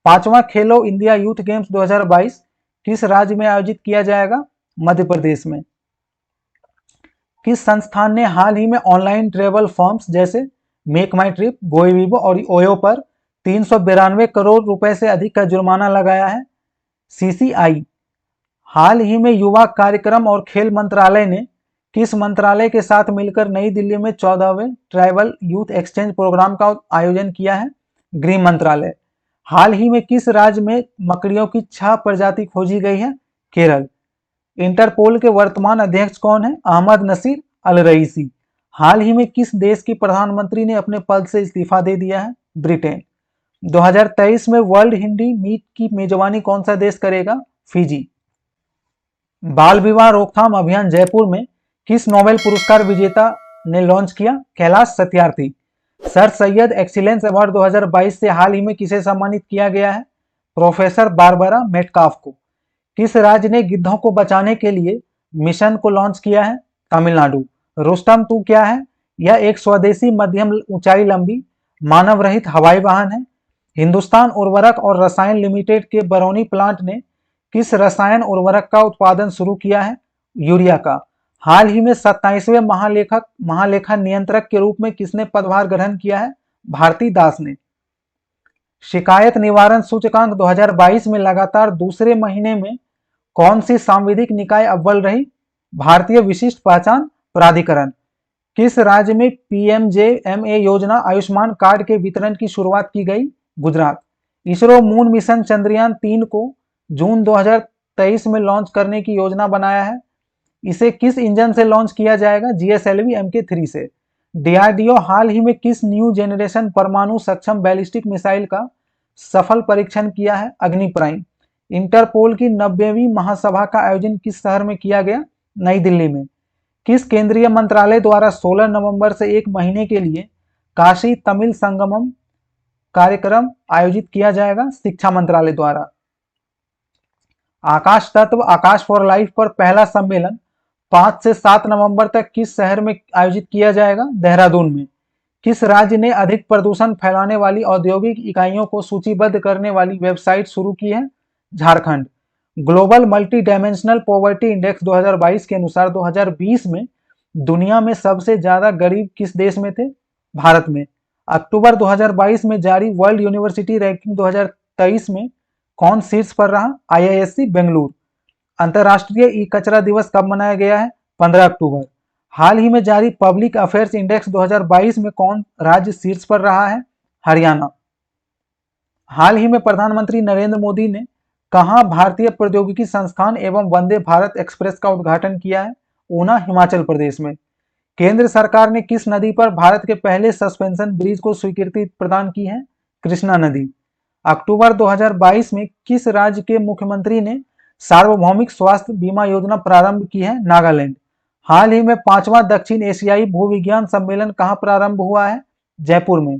5वां खेलो इंडिया यूथ गेम्स 2022 किस राज्य में आयोजित किया जाएगा? मध्य प्रदेश में। किस संस्थान ने हाल ही में ऑनलाइन ट्रेवल फर्म्स जैसे मेक माई ट्रिप, गोइबिबो और ओयो पर 392 करोड़ रुपए से अधिक का जुर्माना लगाया है? CCI। हाल ही में युवा कार्यक्रम और खेल मंत्रालय ने किस मंत्रालय के साथ मिलकर नई दिल्ली में 14वें ट्राइबल यूथ एक्सचेंज प्रोग्राम का आयोजन किया है? गृह मंत्रालय। हाल ही में किस राज्य में मकड़ियों की 6 प्रजाति खोजी गई है? केरल। इंटरपोल के वर्तमान अध्यक्ष कौन है? अहमद नसीर अल रईसी। हाल ही में किस देश की प्रधानमंत्री ने अपने पद से इस्तीफा दे दिया है? ब्रिटेन। 2023 में वर्ल्ड हिंदी मीट की मेजबानी कौन सा देश करेगा? फिजी। बाल विवाह रोकथाम अभियान जयपुर में किस नोबेल पुरस्कार विजेता ने लॉन्च किया? Kailash Satyarthi. Sir Syed excellence award 2022 से हाल ही में किसे सम्मानित किया गया है? प्रोफेसर बारबरा मेटकाफ को। किस राज्य ने गिद्धों को बचाने के लिए मिशन को लॉन्च किया है? तमिलनाडु। रुस्तम 2 क्या है? यह एक स्वदेशी मध्यम ऊंचाई लंबी मानव रहित हवाई वाहन है। हिंदुस्तान उर्वरक और रसायन लिमिटेड के बरौनी प्लांट ने किस रसायन उर्वरक का उत्पादन शुरू किया है? यूरिया का। हाल ही में 27वें महालेखा नियंत्रक के रूप में किसने पदभार ग्रहण किया है? भारती दास ने। शिकायत निवारण सूचकांक 2022 में लगातार दूसरे महीने में कौन सी सांविधिक निकाय अव्वल रही? भारतीय विशिष्ट पहचान प्राधिकरण। किस राज्य में PMJMA योजना आयुष्मान कार्ड के वितरण की शुरुआत की गई? गुजरात। इसरो मून मिशन चंद्रयान 3 को जून 2023 में लॉन्च करने की योजना बनाया है। इसे किस इंजन से लॉन्च किया जाएगा? GSLV Mk3 से। डीआरडीओ हाल ही में किस न्यू जेनरेशन परमाणु सक्षम बैलिस्टिक मिसाइल का सफल परीक्षण किया है? अग्नि प्राइम। इंटरपोल की 90वीं महासभा का आयोजन किस शहर में किया गया? नई दिल्ली में। किस केंद्रीय मंत्रालय द्वारा 16 नवंबर से एक महीने के लिए काशी तमिल संगमम कार्यक्रम आयोजित किया जाएगा? शिक्षा मंत्रालय द्वारा। आकाश तत्व आकाश फॉर लाइफ पर पहला सम्मेलन 5 से 7 नवंबर तक किस शहर में आयोजित किया जाएगा? देहरादून में। किस राज्य ने अधिक प्रदूषण फैलाने वाली औद्योगिक इकाइयों को सूचीबद्ध करने वाली वेबसाइट शुरू की है? Jharkhand. Global multi dimensional poverty index 2022 के अनुसार 2020 में दुनिया में सबसे ज्यादा गरीब किस देश में थे? भारत में। अक्टूबर 2022 में जारी वर्ल्ड यूनिवर्सिटी रैंकिंग 2023 में कौन शीर्ष पर रहा? IISc बेंगलुरु। अंतर्राष्ट्रीय ई कचरा दिवस कब मनाया गया है? 15 अक्टूबर। हाल ही में जारी पब्लिक अफेयर्स इंडेक्स 2022 में कौन राज्य शीर्ष पर रहा है? हरियाणा। हाल ही में प्रधानमंत्री नरेंद्र मोदी ने कहां भारतीय प्रौद्योगिकी संस्थान एवं वंदे भारत एक्सप्रेस का उद्घाटन किया है? ऊना, हिमाचल प्रदेश में। केंद्र सरकार ने किस नदी पर भारत के पहले सस्पेंशन ब्रिज को स्वीकृति प्रदान की है? कृष्णा नदी। अक्टूबर 2022 में किस राज्य के मुख्यमंत्री ने सार्वभौमिक स्वास्थ्य बीमा योजना प्रारंभ की है? नागालैंड। हाल ही में 5वां दक्षिण एशियाई भूविज्ञान सम्मेलन कहां प्रारंभ हुआ है? जयपुर में।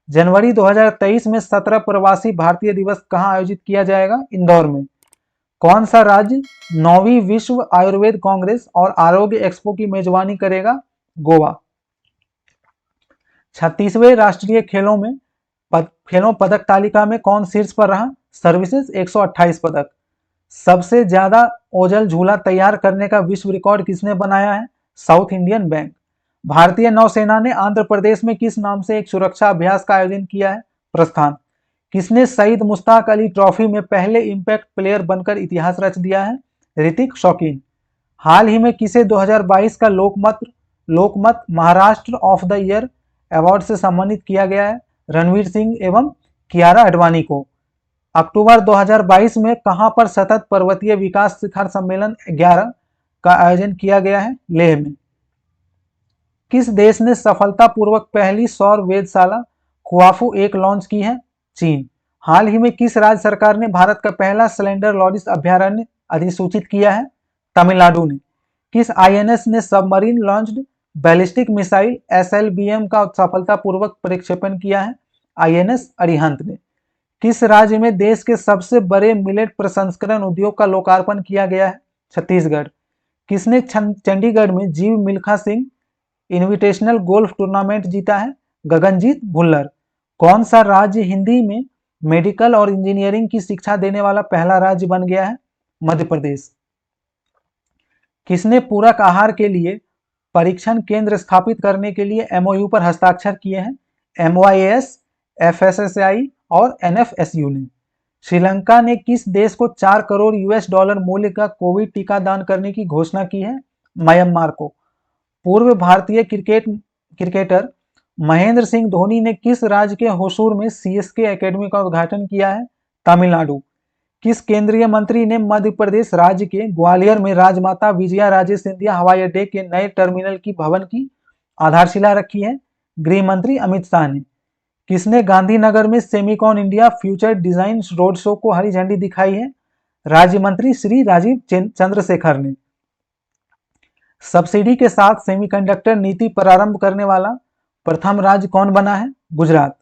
जनवरी 2023 में 17 प्रवासी भारतीय दिवस कहां आयोजित किया जाएगा? इंदौर में। कौन सा राज्य 9वीं विश्व आयुर्वेद कांग्रेस और आरोग्य एक्सपो की मेजबानी करेगा? गोवा। 36वें राष्ट्रीय खेलों पदक तालिका में कौन शीर्ष पर रहा? सर्विसेज 128 पदक। सबसे ज्यादा ओझल झूला तैयार करने का विश्व रिकॉर्ड किसने बनाया है? South Indian bank. भारतीय नौसेना ने आंध्र प्रदेश में किस नाम से एक सुरक्षा अभ्यास का आयोजन किया है? प्रस्थान। किसने शहीद मुश्ताक अली ट्रॉफी में पहले इंपैक्ट प्लेयर बनकर इतिहास रच दिया है? ऋतिक शौकीन। हाल ही में किसे 2022 का Lokmat Maharashtra of the year award से सम्मानित किया गया है? रणवीर सिंह एवं कियारा आडवाणी को। अक्टूबर 2022 में कहां पर सतत पर्वतीय विकास शिखर सम्मेलन 11 का आयोजन किया गया है? लेह में। किस देश ने सफलतापूर्वक पहली सौर वेधशाला क्वाफू 1 लॉन्च की है? चीन। हाल ही में किस राज्य सरकार ने भारत का पहला सिलेंडर लॉरिस अभ्यारण्य अधिसूचित किया है? तमिलनाडु ने। किस INS ने submarine launched ballistic missile SLBM का सफलतापूर्वक प्रक्षेपण किया है? INS अरिहंत ने। किस राज्य में देश के सबसे बड़े मिलेट प्रसंस्करण उद्योग का लोकार्पण किया गया है? छत्तीसगढ़। किसने चंडीगढ़ में जीव Milkha Singh invitational golf tournament जीता है? गगनजीत भुल्लर। कौन सा राज्य हिंदी में मेडिकल और इंजीनियरिंग की शिक्षा देने वाला पहला राज्य बन गया है? मध्य प्रदेश। किसने पूरक आहार के लिए परीक्षण केंद्र स्थापित करने के लिए MOU पर हस्ताक्षर किए हैं? MOIS, FSSAI और NFSU ने। श्रीलंका ने किस देश को $4 करोड़ मूल्य का कोविड टीका दान करने की घोषणा की है? म्यांमार को। पूर्व भारतीय क्रिकेटर महेंद्र सिंह धोनी ने किस राज्य के होसूर में CSK एकेडमी का उद्घाटन किया है? तमिलनाडु। किस केंद्रीय मंत्री ने मध्य प्रदेश राज्य के ग्वालियर में राजमाता विजया राजे सिंधिया हवाई अड्डे के नए टर्मिनल की भवन की आधारशिला रखी है? गृह मंत्री अमित शाह ने। किसने गांधीनगर में Semicon India future design road show को हरी झंडी दिखाई है? राज्य मंत्री श्री राजीव चंद्रशेखर ने। सब्सिडी के साथ सेमीकंडक्टर नीति प्रारंभ करने वाला प्रथम राज्य कौन बना है? गुजरात।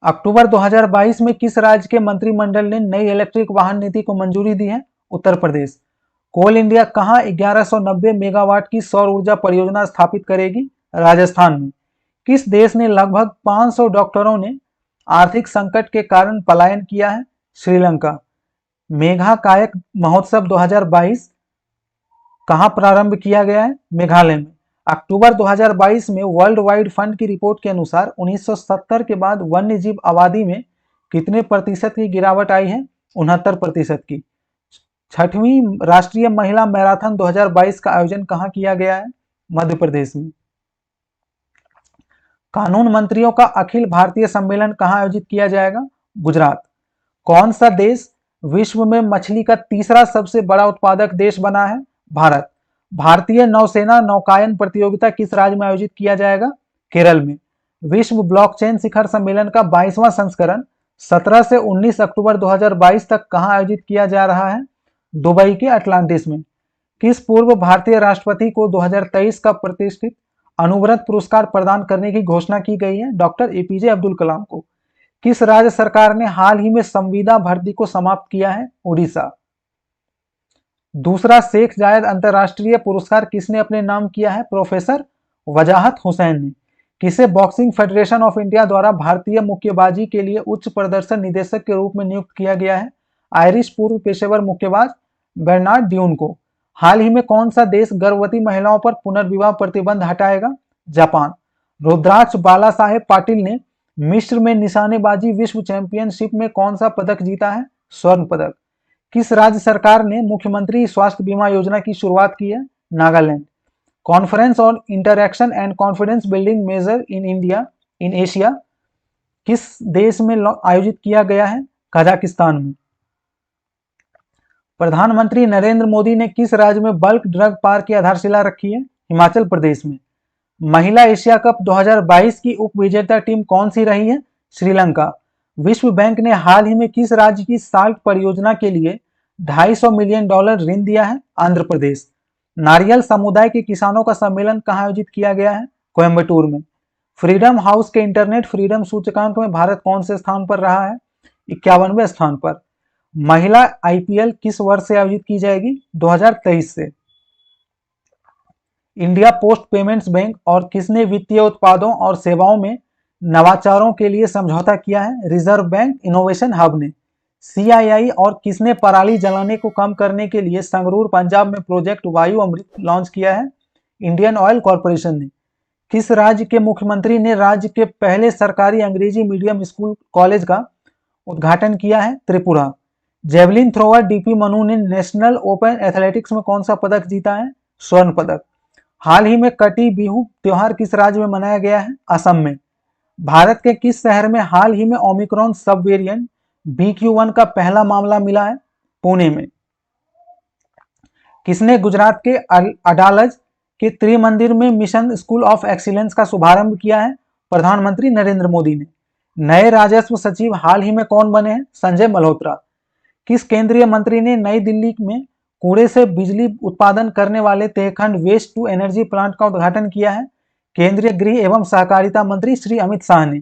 अक्टूबर 2022 में किस राज्य के मंत्रिमंडल ने नई इलेक्ट्रिक वाहन नीति को मंजूरी दी है? उत्तर प्रदेश। कोल इंडिया कहां 1190 मेगावाट की सौर ऊर्जा परियोजना स्थापित करेगी? राजस्थान में। किस देश ने लगभग 500 डॉक्टरों ने आर्थिक संकट के कारण पलायन किया है? श्रीलंका। मेघा कायक महोत्सव 2022 कहां प्रारंभ किया गया है? मेघालय में। अक्टूबर 2022 में वर्ल्ड वाइड फंड की रिपोर्ट के अनुसार 1970 के बाद वन्य जीव आबादी में कितने प्रतिशत की गिरावट आई है? 69% की। 6वीं राष्ट्रीय महिला मैराथन 2022 का आयोजन कहां किया गया है? मध्य प्रदेश में। कानून मंत्रियों का अखिल भारतीय सम्मेलन कहां आयोजित किया जाएगा? गुजरात। कौन सा देश विश्व में मछली का तीसरा सबसे बड़ा उत्पादक देश बना है? भारत। भारतीय नौसेना नौकायन प्रतियोगिता किस राज्य में आयोजित किया जाएगा? केरल में। विश्व ब्लॉकचेन शिखर सम्मेलन का 22वां संस्करण 17 से 19 अक्टूबर 2022 तक कहां आयोजित किया जा रहा है? दुबई के अटलांटिस में। किस पूर्व भारतीय राष्ट्रपति को 2023 का प्रतिष्ठित अनुव्रत पुरस्कार प्रदान करने की घोषणा की गई है? डॉक्टर एपीजे अब्दुल कलाम को। किस राज्य सरकार ने हाल ही में संविदा भर्ती को समाप्त किया है? उड़ीसा। दूसरा शेख जायद अंतरराष्ट्रीय पुरस्कार किसने अपने नाम किया है? प्रोफेसर वजाहत हुसैन ने। किसे बॉक्सिंग फेडरेशन ऑफ इंडिया द्वारा भारतीय मुक्केबाजी के लिए उच्च प्रदर्शन निदेशक के रूप में नियुक्त किया गया है? आयरिश पूर्व पेशेवर मुक्केबाज बेर्नार्ड ड्यून को। हाल ही में कौन सा देश गर्भवती महिलाओं पर पुनर्विवाह प्रतिबंध हटाएगा? जापान। रुद्राक्ष बाला साहेब पाटिल ने मिस्र में निशानेबाजी विश्व चैंपियनशिप में कौन सा पदक जीता है? स्वर्ण पदक। किस राज्य सरकार ने मुख्यमंत्री स्वास्थ्य बीमा योजना की शुरुआत की है? Nagaland. Conference on interaction and confidence building measure in Asia किस देश में आयोजित किया गया है? कजाकिस्तान में। प्रधानमंत्री नरेंद्र मोदी ने किस राज्य में बल्क ड्रग पार्क की आधारशिला रखी है? हिमाचल प्रदेश में। महिला एशिया कप 2022 की उप विजेता टीम कौन सी रही है? श्रीलंका। विश्व बैंक ने हाल ही में किस राज्य की साल्ट परियोजना के लिए $250 मिलियन ऋण दिया है? आंध्र प्रदेश। नारियल समुदाय के किसानों का सम्मेलन कहां आयोजित किया गया है? कोयम्बटूर में। फ्रीडम हाउस के इंटरनेट फ्रीडम सूचकांक में भारत कौन से स्थान पर रहा है? 51वें स्थान पर। महिला आईपीएल किस वर्ष से आयोजित की जाएगी? 2023 से। इंडिया पोस्ट पेमेंट्स बैंक और किसने वित्तीय उत्पादों और सेवाओं में नवाचारों के लिए समझौता किया है? रिजर्व बैंक इनोवेशन हब ने। सीआईआई और किसने पराली जलाने को कम करने के लिए संगरूर पंजाब में प्रोजेक्ट वायु अमृत लॉन्च किया है? इंडियन ऑयल कॉरपोरेशन ने। किस राज्य के मुख्यमंत्री ने राज्य के पहले सरकारी अंग्रेजी मीडियम स्कूल कॉलेज का उद्घाटन किया है? Tripura. Javelin thrower DP Manu ने नेशनल ओपन एथलेटिक्स में कौन सा पदक जीता है? स्वर्ण पदक। हाल ही में कटी बिहू त्योहार किस राज्य में मनाया गया है? असम में। भारत के किस शहर में हाल ही में ओमिक्रॉन सब वेरिएंट BQ.1 का पहला मामला मिला है? पुणे में। किसने गुजरात के अडालज के त्रिमंदिर में मिशन स्कूल ऑफ एक्सीलेंस का शुभारंभ किया है? प्रधानमंत्री नरेंद्र मोदी ने। नए राजस्व सचिव हाल ही में कौन बने हैं? संजय मल्होत्रा। किस केंद्रीय मंत्री ने नई दिल्ली में कूड़े से बिजली उत्पादन करने वाले तहखंड वेस्ट टू एनर्जी प्लांट का उद्घाटन किया है? केंद्रीय गृह एवं सहकारिता मंत्री श्री अमित शाह ने।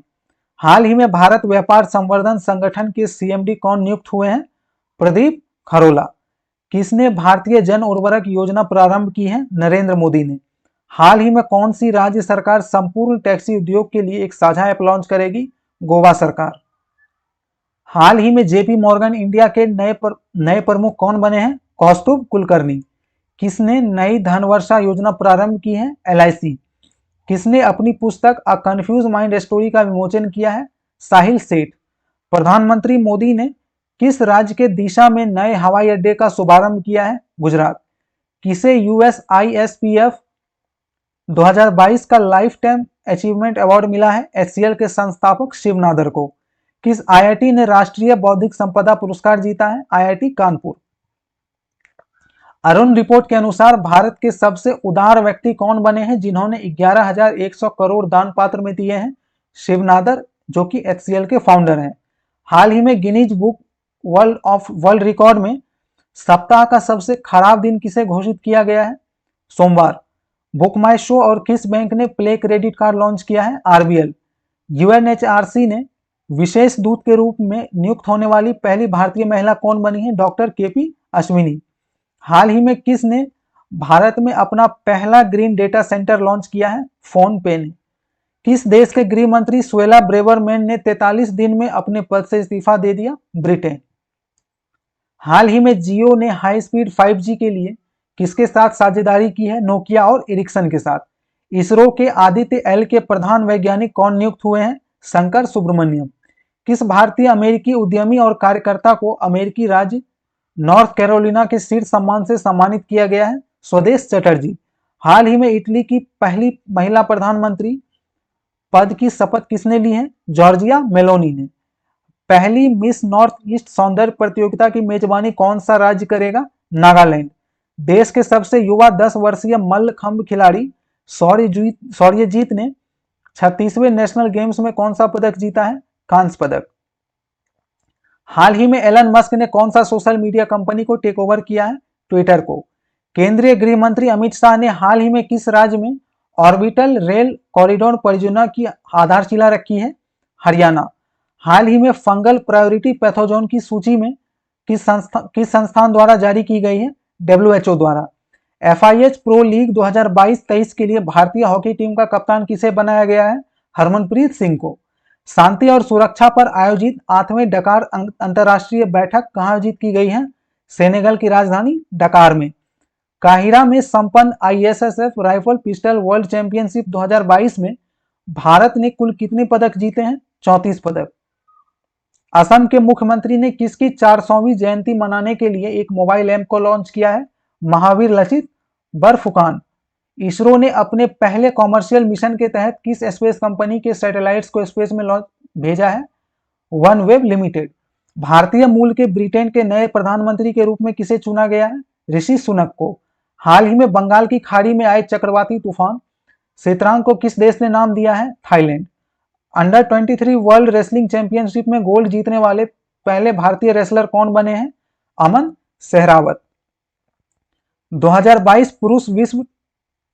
हाल ही में भारत व्यापार संवर्धन संगठन के CMD कौन नियुक्त हुए हैं? प्रदीप खरोला। किसने भारतीय जन उर्वरक योजना प्रारंभ की है? नरेंद्र मोदी ने। हाल ही में कौन सी राज्य सरकार संपूर्ण टैक्सी उद्योग के लिए एक साझा ऐप लॉन्च करेगी? गोवा सरकार। हाल ही में जेपी मॉर्गन इंडिया के नए प्रमुख कौन बने हैं? कौस्तुभ कुलकर्णी। किसने नई धनवर्षा योजना प्रारंभ की है? LIC। किसने अपनी पुस्तक अ कंफ्यूज माइंड स्टोरी का विमोचन किया है? साहिल सेठ। प्रधानमंत्री मोदी ने किस राज्य के दिशा में नए हवाई अड्डे का शुभारंभ किया है? गुजरात। किसे USISPF 2022 का लाइफ टाइम अचीवमेंट अवार्ड मिला है? HCL के संस्थापक शिव नादर को। किस IIT ने राष्ट्रीय बौद्धिक संपदा पुरस्कार जीता है? IIT कानपुर। अरुण रिपोर्ट के अनुसार भारत के सबसे उदार व्यक्ति कौन बने हैं जिन्होंने 11,100 करोड़ दान पात्र में दिए हैं? शिव नादर, जो कि HCL के फाउंडर हैं। हाल ही में गिनीज बुक वर्ल्ड रिकॉर्ड में सप्ताह का सबसे खराब दिन किसे घोषित किया गया है? सोमवार। बुक माई शो और किस बैंक ने प्ले क्रेडिट कार्ड लॉन्च किया है? RBL। UNHRC ने विशेष दूत के रूप में नियुक्त होने वाली पहली भारतीय महिला कौन बनी है? Doctor KP Ashwini. हाल ही में किसने भारत में अपना पहला ग्रीन डेटा सेंटर लॉन्च किया है? फोन पे ने। किस देश के गृह मंत्री सुएला ब्रेवरमैन ने 43 दिन में अपने पद से इस्तीफा दे दिया? ब्रिटेन। हाल ही में जियो ने हाई स्पीड 5G के लिए किसके साथ साझेदारी की है? नोकिया और एरिक्सन के साथ। इसरो के आदित्य L के प्रधान वैज्ञानिक कौन नियुक्त हुए हैं? शंकर सुब्रमण्यम। किस भारतीय अमेरिकी उद्यमी और कार्यकर्ता को अमेरिकी राज्य नॉर्थ कैरोलिना के शीर्ष सम्मान से सम्मानित किया गया है? स्वदेश चटर्जी। हाल ही में इटली की पहली महिला प्रधानमंत्री पद की शपथ किसने ली है? जॉर्जिया मेलोनी ने। पहली मिस नॉर्थ ईस्ट सौंदर्य प्रतियोगिता की मेजबानी कौन सा राज्य करेगा? नागालैंड। देश के सबसे युवा 10 वर्षीय मल्लखंब खिलाड़ी शौर्यजीत ने 36वें नेशनल गेम्स में कौन सा पदक जीता है? कांस्य पदक। हाल ही में एलन मस्क ने कौन सा सोशल मीडिया कंपनी को टेक ओवर किया है? ट्विटर को। केंद्रीय गृह मंत्री अमित शाह ने हाल ही में किस राज्य में ऑर्बिटल रेल कॉरिडोर परियोजना की आधारशिला रखी है? हरियाणा। हाल ही में फंगल प्रायोरिटी पैथोजोन की सूची में किस संस्थान द्वारा जारी की गई है? WHO द्वारा। FIH प्रो लीग 2022-23 के लिए भारतीय हॉकी टीम का कप्तान किसे बनाया गया है? हरमनप्रीत सिंह को। शांति और सुरक्षा पर आयोजित 8वें डकार अंतर्राष्ट्रीय बैठक कहां आयोजित की गई है? सेनेगल की राजधानी डकार में। काहिरा में संपन्न ISSF rifle pistol world championship 2022 में भारत ने कुल कितने पदक जीते हैं? 34 पदक। असम के मुख्यमंत्री ने किसकी 400वीं जयंती मनाने के लिए एक मोबाइल ऐप को लॉन्च किया है? महावीर लचित बरफुकान। इसरो ने अपने पहले कॉमर्शियल मिशन के तहत किस स्पेस कंपनी के सैटेलाइट्स को स्पेस में भेजा है? OneWeb limited. भारतीय मूल के ब्रिटेन के नए प्रधानमंत्री के रूप में किसे चुना गया है? ऋषि सुनक को। हाल ही में बंगाल की खाड़ी में आए चक्रवाती तूफान सेत्रांग को किस देश ने नाम दिया है? Thailand. Under 23 world wrestling championship में गोल्ड जीतने वाले पहले भारतीय रेसलर कौन बने हैं? अमन सहरावत। 2022 पुरुष विश्व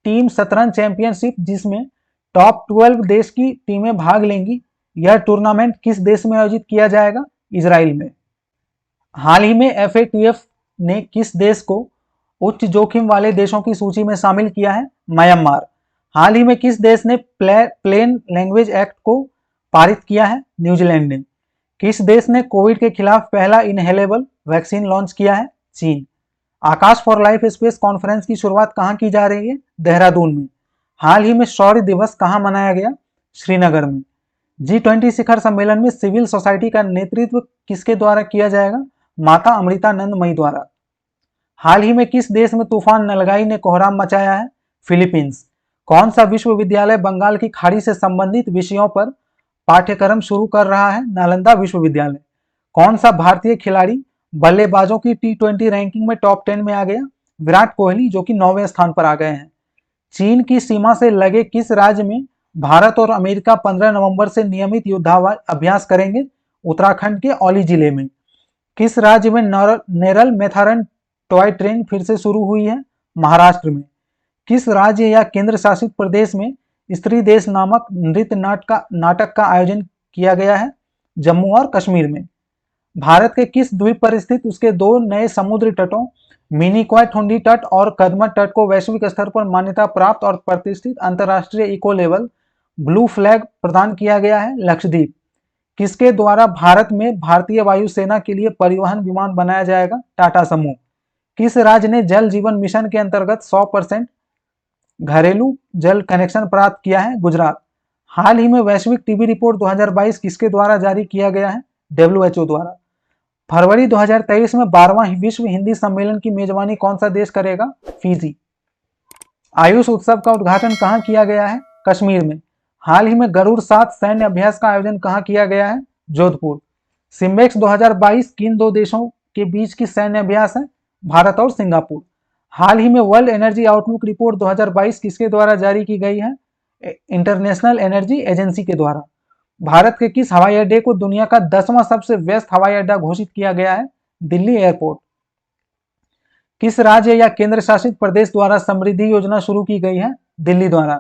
टीम शतरंज चैंपियनशिप जिसमें टॉप 12 देश की टीमें भाग लेंगी, यह टूर्नामेंट किस देश में आयोजित किया जाएगा? इजराइल में। हाल ही में FATF ने किस देश को उच्च जोखिम वाले देशों की सूची में शामिल किया है? म्यांमार। हाल ही में किस देश ने प्लेन लैंग्वेज एक्ट को पारित किया है? न्यूजीलैंड ने। किस देश ने कोविड के खिलाफ पहला इनहेलेबल वैक्सीन लॉन्च किया है? चीन। आकाश फॉर लाइफ स्पेस कॉन्फ्रेंस की शुरुआत कहां की जा रही है? देहरादून में। हाल ही में शौर्य दिवस कहां मनाया गया? श्रीनगर में। G20 शिखर सम्मेलन में सिविल सोसाइटी का नेतृत्व किसके द्वारा किया जाएगा? माता अमृतानंदमयी द्वारा। हाल ही में किस देश में तूफान नलगाई ने कोहराम मचाया है? फिलीपींस। कौन सा विश्वविद्यालय बंगाल की खाड़ी से संबंधित विषयों पर पाठ्यक्रम शुरू कर रहा है? नालंदा विश्वविद्यालय। कौन सा भारतीय खिलाड़ी बल्लेबाजों की T20 रैंकिंग में टॉप 10 में आ गया? विराट कोहली, जो कि 9वें स्थान पर आ गए हैं। चीन की सीमा से लगे किस राज्य में भारत और अमेरिका 15 नवंबर से नियमित युद्धाभ्यास करेंगे? उत्तराखंड के औली जिले में। किस राज्य में नेरल मैथारन टॉय ट्रेन फिर से शुरू हुई है? महाराष्ट्र में। किस राज्य या केंद्र शासित प्रदेश में स्त्री देश नामक नृत्य नाटक का आयोजन किया गया है? जम्मू और कश्मीर में। भारत के किस द्वीप पर स्थित उसके 2 नए समुद्री तटों मिनिकॉय ठुंडी तट और कदमत तट को वैश्विक स्तर पर मान्यता प्राप्त और प्रतिष्ठित अंतर्राष्ट्रीय इको लेवल ब्लू फ्लैग प्रदान किया गया है? लक्षद्वीप। किसके द्वारा भारत में भारतीय वायुसेना के लिए परिवहन विमान बनाया जाएगा? टाटा समूह। किस राज्य ने जल जीवन मिशन के अंतर्गत 100% घरेलू जल कनेक्शन प्राप्त किया है? गुजरात। हाल ही में वैश्विक टीबी रिपोर्ट 2022 किसके द्वारा जारी किया गया है? WHO द्वारा। फरवरी 2023 में 12वां विश्व हिंदी सम्मेलन की मेजबानी कौन सा देश करेगा? फिजी। आयुष उत्सव का उद्घाटन कहां किया गया है? कश्मीर में। हाल ही में गरुड़ 7 सैन्य अभ्यास का आयोजन कहां किया गया है? जोधपुर। सिम्बेक्स 2022 किन 2 देशों के बीच की सैन्य अभ्यास है? भारत और सिंगापुर। हाल ही में वर्ल्ड एनर्जी आउटलुक रिपोर्ट 2022 किसके द्वारा जारी की गई है? इंटरनेशनल एनर्जी एजेंसी के द्वारा। भारत के किस हवाई अड्डे को दुनिया का 10वां सबसे व्यस्त हवाई अड्डा घोषित किया गया है? दिल्ली एयरपोर्ट। किस राज्य या केंद्र शासित प्रदेश द्वारा समृद्धि योजना शुरू की गई है? दिल्ली द्वारा।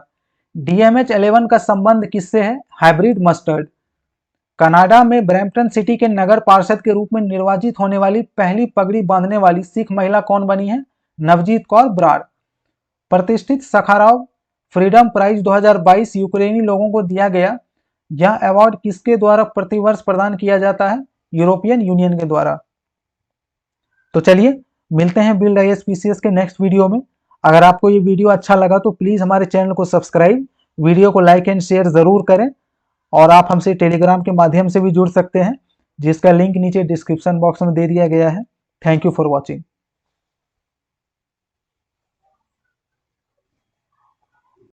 DMH11 का संबंध किससे है? Hybrid mustard. कनाडा में ब्रैम्पटन सिटी के नगर पार्षद के रूप में निर्वाचित होने वाली पहली पगड़ी बांधने वाली सिख महिला कौन बनी है? नवजीत कौर ब्रार। प्रतिष्ठित सखाराव फ्रीडम प्राइज 2022 यूक्रेनी लोगों को दिया गया। यह अवार्ड किसके द्वारा प्रतिवर्ष प्रदान किया जाता है? यूरोपियन यूनियन के द्वारा। तो चलिए मिलते हैं बिल्ड IAS के नेक्स्ट वीडियो में। अगर आपको ये वीडियो अच्छा लगा तो प्लीज हमारे चैनल को सब्सक्राइब, वीडियो को लाइक एंड शेयर जरूर करें और आप हमसे टेलीग्राम के माध्यम से भी जुड़ सकते हैं, जिसका लिंक नीचे डिस्क्रिप्शन बॉक्स में दे दिया गया है। Thank you for watching.